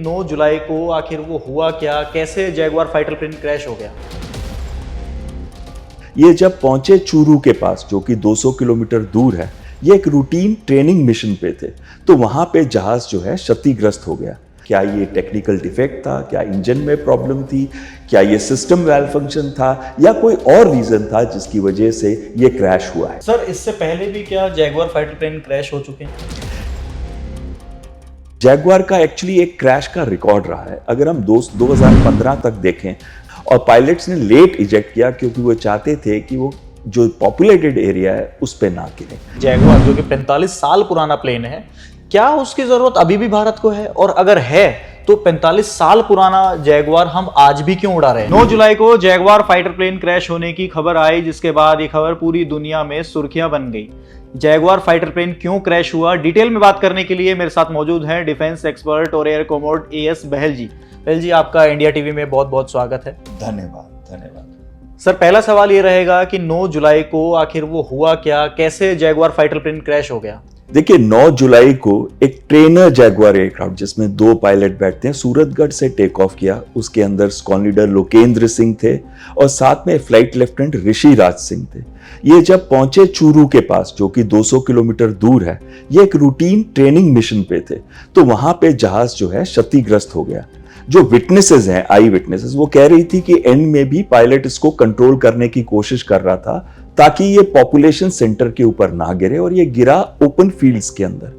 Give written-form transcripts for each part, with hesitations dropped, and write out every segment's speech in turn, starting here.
9 जुलाई को आखिर वो हुआ क्या, कैसे जैगुआर फाइटर प्लेन क्रैश हो गया? ये जब पहुंचे चूरू के पास, जो कि 200 किलोमीटर दूर है, ये एक रूटीन ट्रेनिंग मिशन पे थे, तो वहां पे जहाज जो है क्षतिग्रस्त हो गया। क्या ये टेक्निकल डिफेक्ट था, क्या इंजन में प्रॉब्लम थी, क्या ये सिस्टम वेल फंक्शन था, या कोई और रीजन था जिसकी वजह से ये क्रैश हुआ है? सर, इससे पहले भी क्या जैगुआर फाइटर प्लेन क्रैश हो चुके हैं? जैगुआर का एक्चुअली एक क्रैश का रिकॉर्ड रहा है। अगर हम 2015 तक देखें, और पायलट्स ने लेट इजेक्ट किया क्योंकि वो चाहते थे कि वो जो पॉपुलेटेड एरिया है उस पे ना गिरे। जैगुआर जो कि 45 साल पुराना प्लेन है, क्या उसकी जरूरत अभी भी भारत को है? और अगर है तो 45 साल पुराना जैगुआर हम आज भी क्यों उड़ा रहे हैं? 9 जुलाई को जैगुआर फाइटर प्लेन क्रैश होने की खबर आई, जिसके बाद ये खबर पूरी दुनिया में सुर्खियां बन गई। जैगुआर फाइटर प्लेन क्यों क्रैश हुआ, डिटेल में बात करने के लिए मेरे साथ मौजूद हैं डिफेंस एक्सपर्ट और एयर कोमोड AS बहल जी। बहल जी, आपका इंडिया टीवी में बहुत बहुत स्वागत है। धन्यवाद धन्यवाद। सर, पहला सवाल ये रहेगा कि 9 जुलाई को आखिर वो हुआ क्या, कैसे जैगुआर फाइटर प्लेन क्रैश हो गया? देखिए, 9 जुलाई को एक ट्रेनर जैगुआर एयरक्राफ्ट जिसमें 2 पायलट बैठते हैं, सूरतगढ़ से टेक ऑफ किया। उसके अंदर स्क्वाड्रन लीडर लोकेंद्र सिंह थे और साथ में फ्लाइट लेफ्टिनेंट ऋषि राज सिंह थे। ये जब पहुंचे चूरू के पास, जो कि 200 किलोमीटर दूर है, ये एक रूटीन ट्रेनिंग मिशन पे थे, तो वहां पे जहाज जो है क्षतिग्रस्त हो गया। जो विटनेसेस हैं, आई विटनेसेस, वो कह रही थी कि एंड में भी पायलट इसको कंट्रोल करने की कोशिश कर रहा था ताकि ये पॉपुलेशन सेंटर के ऊपर ना गिरे, और ये गिरा ओपन फील्ड्स के अंदर।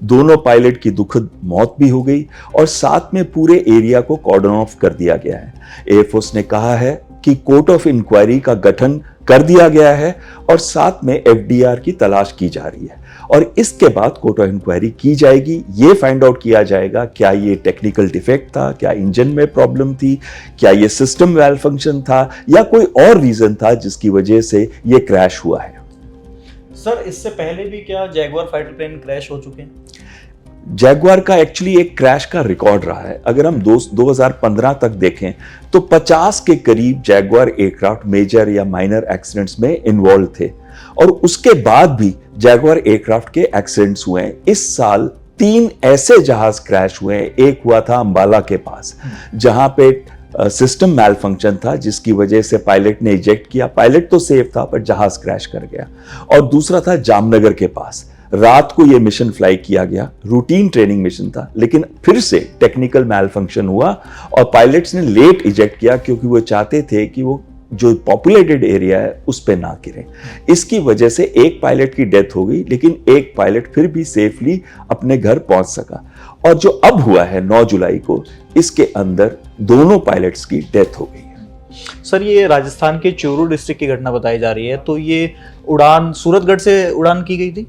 दोनों पायलट की दुखद मौत भी हो गई और साथ में पूरे एरिया को कॉर्डन ऑफ कर दिया गया है। एयरफोर्स ने कहा है कि कोर्ट ऑफ इंक्वायरी का गठन कर दिया गया है और साथ में FDR की तलाश की जा रही है, और इसके बाद कोर्ट ऑफ इंक्वायरी की जाएगी। ये फाइंड आउट किया जाएगा क्या ये टेक्निकल डिफेक्ट था, क्या इंजन में प्रॉब्लम थी, क्या ये सिस्टम वेल फंक्शन था, या कोई और रीजन था जिसकी वजह से ये क्रैश हुआ है। सर, इससे पहले भी क्या जैगुआर फाइटर प्लेन क्रैश हो चुके हैं? जैगुआर का एक्चुअली एक क्रैश का रिकॉर्ड रहा है। अगर हम 2015 तक देखें तो 50 के करीब जैगुआर एयरक्राफ्ट मेजर या माइनर एक्सीडेंट्स में इन्वॉल्व थे, और उसके बाद भी जैगुआर एयरक्राफ्ट के एक्सीडेंट्स हुए हैं। इस साल 3 ऐसे जहाज क्रैश हुए हैं। एक हुआ था अंबाला के पास, जहां पे सिस्टम मैल फंक्शन था जिसकी वजह से पायलट ने इजेक्ट किया। पायलट तो सेफ था पर जहाज क्रैश कर गया। और दूसरा था जामनगर के पास, रात को यह मिशन फ्लाई किया गया, रूटीन ट्रेनिंग मिशन था, लेकिन फिर से टेक्निकल मैल फंक्शन हुआ और पायलट्स ने लेट इजेक्ट किया क्योंकि वो चाहते थे कि वो जो पॉपुलेटेड एरिया है उस पे ना गिरे। इसकी वजह से एक पायलट की डेथ हो गई, लेकिन एक पायलट फिर भी सेफली अपने घर पहुंच सका। और जो अब हुआ है 9 जुलाई को, इसके अंदर दोनों पायलट्स की डेथ हो गई है। सर, ये राजस्थान के चूरू डिस्ट्रिक्ट की घटना बताई जा रही है, तो ये उड़ान सूरतगढ़ से उड़ान की गई थी?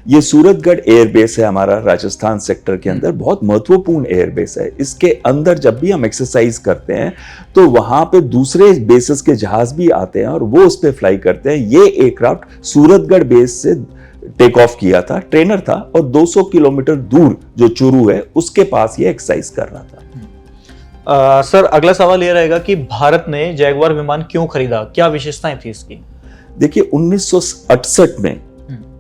ये सूरतगढ़ एयरबेस है हमारा, राजस्थान सेक्टर के अंदर बहुत महत्वपूर्ण एयरबेस है। इसके अंदर जब भी हम एक्सरसाइज करते हैं तो वहां पे दूसरे बेसेस के जहाज भी आते हैं और वो उस पे फ्लाई करते हैं। ये एयरक्राफ्ट सूरतगढ़ बेस से टेक ऑफ किया था, ट्रेनर था, और 200 किलोमीटर दूर जो चूरू है उसके पास ये एक्सरसाइज कर रहा था। सर, अगला सवाल ये रहेगा कि भारत ने जैगुआर विमान क्यों खरीदा, क्या विशेषताएं थी इसकी? देखिए, 1968 में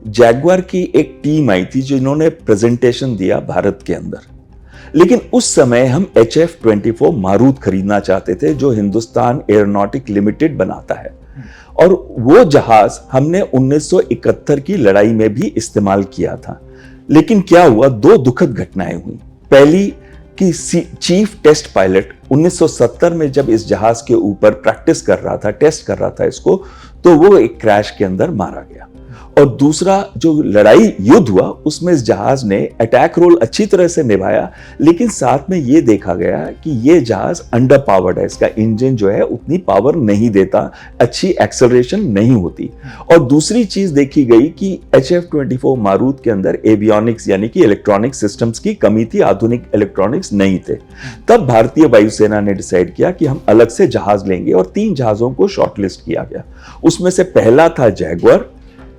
जैगुआर की एक टीम आई थी जिन्होंने प्रेजेंटेशन दिया भारत के अंदर, लेकिन उस समय हम HF-24 मारूत खरीदना चाहते थे जो हिंदुस्तान एरोनॉटिक लिमिटेड बनाता है, और वो जहाज हमने 1971 की लड़ाई में भी इस्तेमाल किया था। लेकिन क्या हुआ, 2 दुखद घटनाएं हुई। पहली कि चीफ टेस्ट पायलट 1970 में जब इस जहाज के ऊपर प्रैक्टिस कर रहा था, टेस्ट कर रहा था इसको, तो वो एक क्रैश के अंदर मारा गया। और दूसरा जो लड़ाई युद्ध हुआ उसमें इस जहाज ने अटैक रोल अच्छी तरह से निभाया, लेकिन साथ में ये देखा गया कि ये जहाज अंडर पावर्ड है, इसका इंजन जो है उतनी पावर नहीं देता, अच्छी एक्सेलरेशन नहीं होती। और दूसरी चीज देखी गई कि HF-24 मारूत के अंदर एवियोनिक्स यानी कि इलेक्ट्रॉनिक सिस्टम्स की कमी थी, आधुनिक इलेक्ट्रॉनिक्स नहीं थे। तब भारतीय वायुसेना ने डिसाइड किया कि हम अलग से जहाज लेंगे और 3 जहाजों को शॉर्टलिस्ट किया गया। उसमें से पहला था जैगुआर,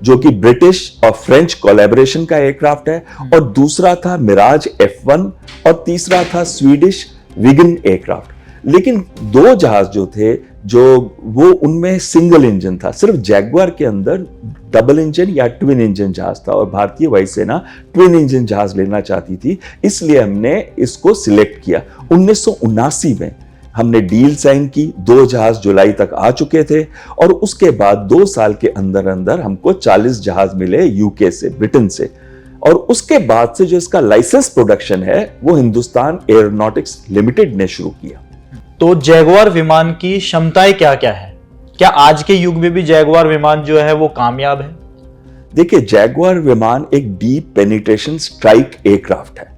जो कि ब्रिटिश और फ्रेंच कोलैबोरेशन का एयरक्राफ्ट है, और दूसरा था मिराज F1, और तीसरा था स्वीडिश विगन एयरक्राफ्ट। लेकिन दो जहाज जो थे जो वो उनमें सिंगल इंजन था, सिर्फ जैगवार के अंदर डबल इंजन या ट्विन इंजन जहाज था और भारतीय वायुसेना ट्विन इंजन जहाज लेना चाहती थी, इसलिए हमने इसको सिलेक्ट किया। 1979 में हमने डील साइन की, 2 जहाज जुलाई तक आ चुके थे और उसके बाद 2 साल के अंदर अंदर हमको 40 जहाज मिले यूके से, ब्रिटेन से। और उसके बाद से जो इसका लाइसेंस प्रोडक्शन है वो हिंदुस्तान एरोनॉटिक्स लिमिटेड ने शुरू किया। तो जैगवार विमान की क्षमताएं क्या क्या है? क्या आज के युग में भी जैगवार विमान जो है वो कामयाब है? देखिए, जैगवार विमान एक डीप पेनिट्रेशन स्ट्राइक एयरक्राफ्ट है।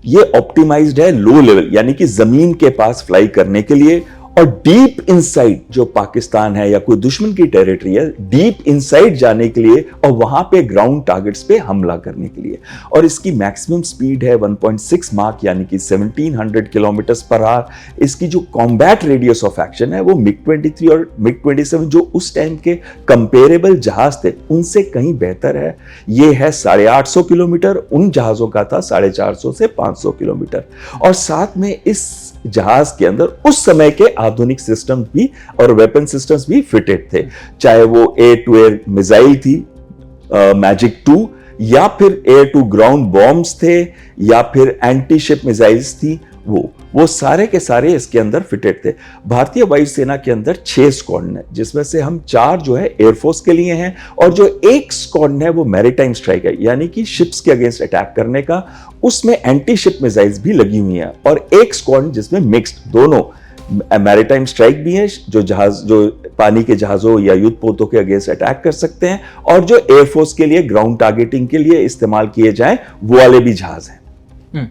ये ऑप्टिमाइज्ड है लो लेवल यानी कि जमीन के पास फ्लाई करने के लिए, और डीप इनसाइड जो पाकिस्तान है या कोई दुश्मन की टेरिटरी है, डीप इनसाइड जाने के लिए और वहां पे ग्राउंड टारगेट्स पे हमला करने के लिए। और इसकी मैक्सिमम स्पीड है 1.6 माक यानी कि 1700 किलोमीटर पर आवर। इसकी जो कॉम्बैट रेडियस ऑफ एक्शन है वो मिग-23 और मिग-27 जो उस टाइम के कंपेरेबल जहाज थे उनसे कहीं बेहतर है। ये है 850 किलोमीटर, उन जहाजों का था 450 से 500 किलोमीटर। और साथ में इस जहाज के अंदर उस समय के आधुनिक सिस्टम भी और वेपन सिस्टम्स भी फिटेड थे, चाहे वो एयर टू एयर मिसाइल थी मैजिक 2, या फिर एयर टू ग्राउंड बॉम्ब्स थे, या फिर एंटी शिप मिसाइल्स थी, वो सारे के सारे इसके अंदर फिटेड थे। भारतीय वायुसेना के अंदर 6 स्क्वाड्रन है, जिसमें से हम 4 जो है एयरफोर्स के लिए हैं और जो एक स्क्वाड्रन है वो मैरीटाइम स्ट्राइक है, यानी कि शिप्स के अगेंस्ट अटैक करने का। उसमें एंटी शिप मिसाइल्स भी लगी हुई हैं, और एक स्क्वाड्रन जिसमें मिक्स्ड दोनों मैरीटाइम स्ट्राइक भी है, जो पानी के जहाजों या युद्ध पोतों के अगेंस्ट अटैक कर सकते हैं, और जो एयरफोर्स के लिए ग्राउंड टारगेटिंग के लिए इस्तेमाल किए जाएं वो वाले भी जहाज हैं।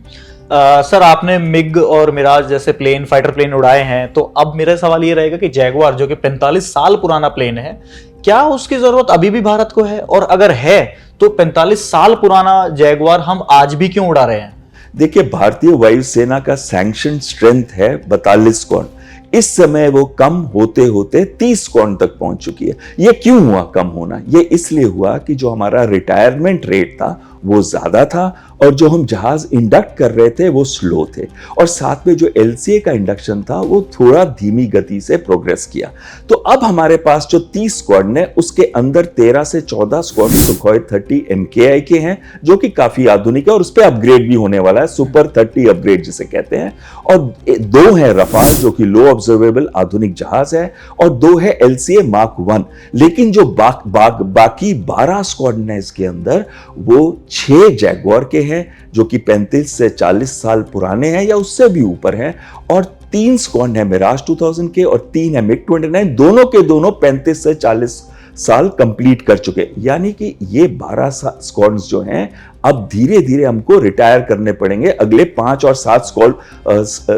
सर, आपने मिग और मिराज जैसे प्लेन, फाइटर प्लेन उड़ाए हैं, तो अब मेरा सवाल ये रहेगा कि जैगवार जो कि 45 साल पुराना प्लेन है, क्या उसकी जरूरत अभी भी भारत को है? और अगर है तो 45 साल पुराना जैगवार हम आज भी क्यों उड़ा रहे हैं? देखिए, भारतीय वायुसेना का सैंक्शन स्ट्रेंथ है 42 स्क्वाड्रन। इस समय वो कम होते होते 30 स्क्वाड्रन तक पहुंच चुकी है। ये क्यों हुआ कम होना? ये इसलिए हुआ कि जो हमारा रिटायरमेंट रेट था वो ज्यादा था, और जो हम जहाज इंडक्ट कर रहे थे वो स्लो थे, और साथ में जो एलसीए का इंडक्शन था वो थोड़ा धीमी गति से प्रोग्रेस किया। तो अब हमारे पास जो 30 स्क्वाड्रन है उसके अंदर 13 से 14 स्क्वाड्रन सुखोई 30 MKI के हैं, जो कि काफी आधुनिक है और उस पर अपग्रेड भी होने वाला है, सुपर 30 अपग्रेड जिसे कहते हैं। और 2 है रफाल जो कि लो ऑब्जर्वेबल आधुनिक जहाज है, और 2 है एलसीए मार्क 1। लेकिन जो बाकी 12 स्क्वाड्रन है इसके अंदर वो 6 जैगवार के हैं जो कि 35 से 40 साल पुराने हैं या उससे भी ऊपर हैं, और 3 स्क्वाड्रन है मिराज 2000 के और 3 है मिग-29, दोनों के दोनों 35 से 40 साल कंप्लीट कर चुके। यानी कि ये 12 स्क्वाड्रन जो हैं अब धीरे धीरे हमको रिटायर करने पड़ेंगे अगले 5 और 7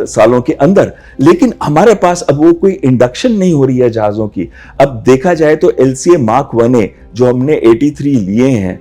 सालों के अंदर। लेकिन हमारे पास अब वो कोई इंडक्शन नहीं हो रही है जहाजों की। अब देखा जाए तो एलसीए मार्क 1A जो हमने 83 लिए हैं,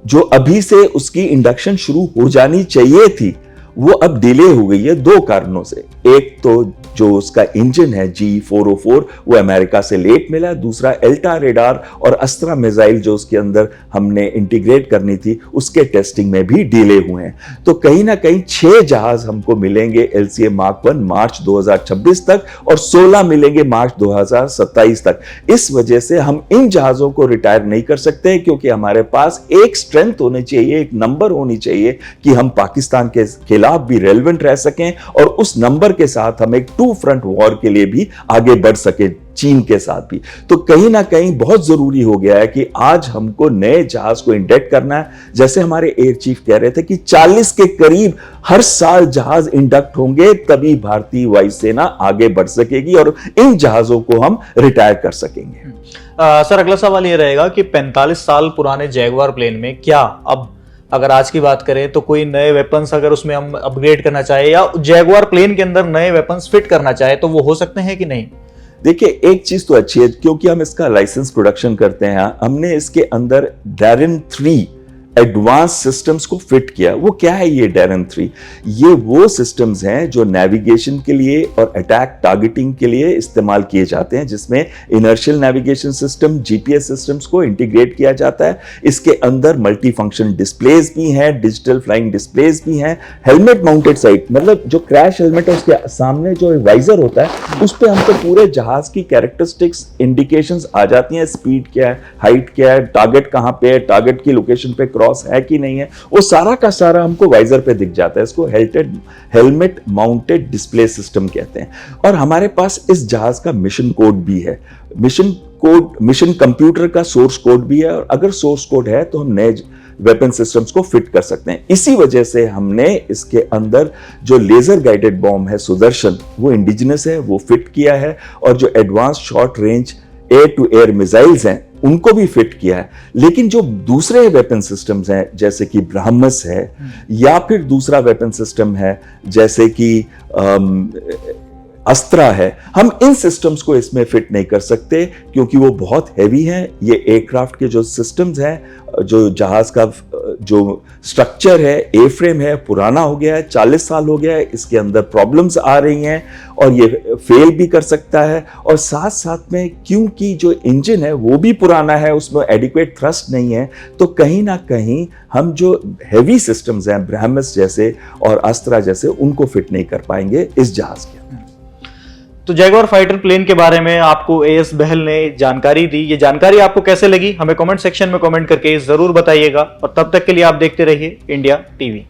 जो अभी से उसकी इंडक्शन शुरू हो जानी चाहिए थी, वो अब डिले हो गई है 2 कारणों से। एक तो जो उसका इंजन है G404 वो अमेरिका से लेट मिला, दूसरा एल्टा रेडार और अस्त्रा मिसाइल जो उसके अंदर हमने इंटीग्रेट करनी थी उसके टेस्टिंग में भी डिले हुए हैं। तो कहीं ना कहीं 6 जहाज हमको मिलेंगे एलसीए मार्क 1 मार्च 2026 तक और 16 मिलेंगे मार्च 2027 तक। इस वजह से हम इन जहाजों को रिटायर नहीं कर सकते, क्योंकि हमारे पास एक स्ट्रेंथ होनी चाहिए, एक नंबर होनी चाहिए कि हम पाकिस्तान के खिलाफ भी रेलेवेंट रह सकें और उस नंबर के साथ हम एक 2 फ्रंट वॉर के लिए भी आगे बढ़ सके, चीन के साथ भी। तो कहीं ना कहीं बहुत जरूरी हो गया है कि आज हमको नए जहाज को इंडक्ट करना है। जैसे हमारे एयर चीफ कह रहे थे कि 40 के करीब हर साल जहाज इंडक्ट होंगे, तभी भारतीय वायुसेना आगे बढ़ सकेगी और इन जहाजों को हम रिटायर कर सकेंगे। सर, अगला सवाल यह रहेगा कि 45 साल पुराने जैगवार प्लेन में क्या अब अगर आज की बात करें तो कोई नए वेपन्स अगर उसमें हम अपग्रेड करना चाहे या जैगवार प्लेन के अंदर नए वेपन्स फिट करना चाहे तो वो हो सकते हैं कि नहीं? देखिए, एक चीज तो अच्छी है, क्योंकि हम इसका लाइसेंस प्रोडक्शन करते हैं, हमने इसके अंदर डैरन 3 एडवांस सिस्टम्स को फिट किया। वो क्या है ये डैरन 3? ये वो सिस्टम्स हैं जो नेविगेशन के लिए और अटैक टारगेटिंग के लिए इस्तेमाल किए जाते हैं, जिसमें inertial navigation system, GPS systems को इंटीग्रेट किया जाता है। इसके अंदर मल्टी फंक्शन डिस्प्लेज भी हैं, डिजिटल फ्लाइंग डिस्प्लेज भी हैं, हेलमेट माउंटेड साइट, मतलब जो क्रैश हेलमेट है उसके सामने जो वाइजर होता है उस पे हमको पूरे जहाज की कैरेक्टरिस्टिक्स, इंडिकेशंस आ जाती हैं, स्पीड क्या है, हाइट क्या है, टारगेट कहां पे है, टारगेट की लोकेशन पे क्रॉस है कि नहीं है, वो सारा का सारा हमको वाइजर पे दिख जाता है। इसको हेलमेट माउंटेड डिस्प्ले सिस्टम कहते हैं। और हमारे पास इस जहाज का मिशन कोड भी है। मिशन कंप्यूटर का सोर्स कोड भी है, और अगर सोर्स कोड है तो हम नए वेपन सिस्टम्स को फिट कर सकते हैं। इसी वजह से हमने इसके अंदर जो लेजर गाइडेड बॉम्ब है सुदर्शन, वो इंडिजिनस है, वो फिट किया है, और जो advance short range air to air missiles हैं उनको भी फिट किया है। लेकिन जो दूसरे वेपन सिस्टम्स हैं जैसे कि ब्रह्मस है, या फिर दूसरा वेपन सिस्टम है जैसे कि अस्त्रा है, हम इन सिस्टम्स को इसमें फिट नहीं कर सकते क्योंकि वो बहुत हैवी हैं। ये एयरक्राफ्ट के जो सिस्टम्स हैं, जो जहाज का जो स्ट्रक्चर है, ए फ्रेम है, पुराना हो गया है, 40 साल हो गया है, इसके अंदर प्रॉब्लम्स आ रही हैं और ये फेल भी कर सकता है। और साथ साथ में क्योंकि जो इंजन है वो भी पुराना है, उसमें एडिक्वेट थ्रस्ट नहीं है, तो कहीं ना कहीं हम जो हैवी सिस्टम्स हैं ब्रह्मस जैसे और अस्त्रा जैसे, उनको फिट नहीं कर पाएंगे इस जहाज के। तो जैगवार फाइटर प्लेन के बारे में आपको एएस बहल ने जानकारी दी। ये जानकारी आपको कैसे लगी हमें कमेंट सेक्शन में कमेंट करके जरूर बताइएगा, और तब तक के लिए आप देखते रहिए इंडिया टीवी।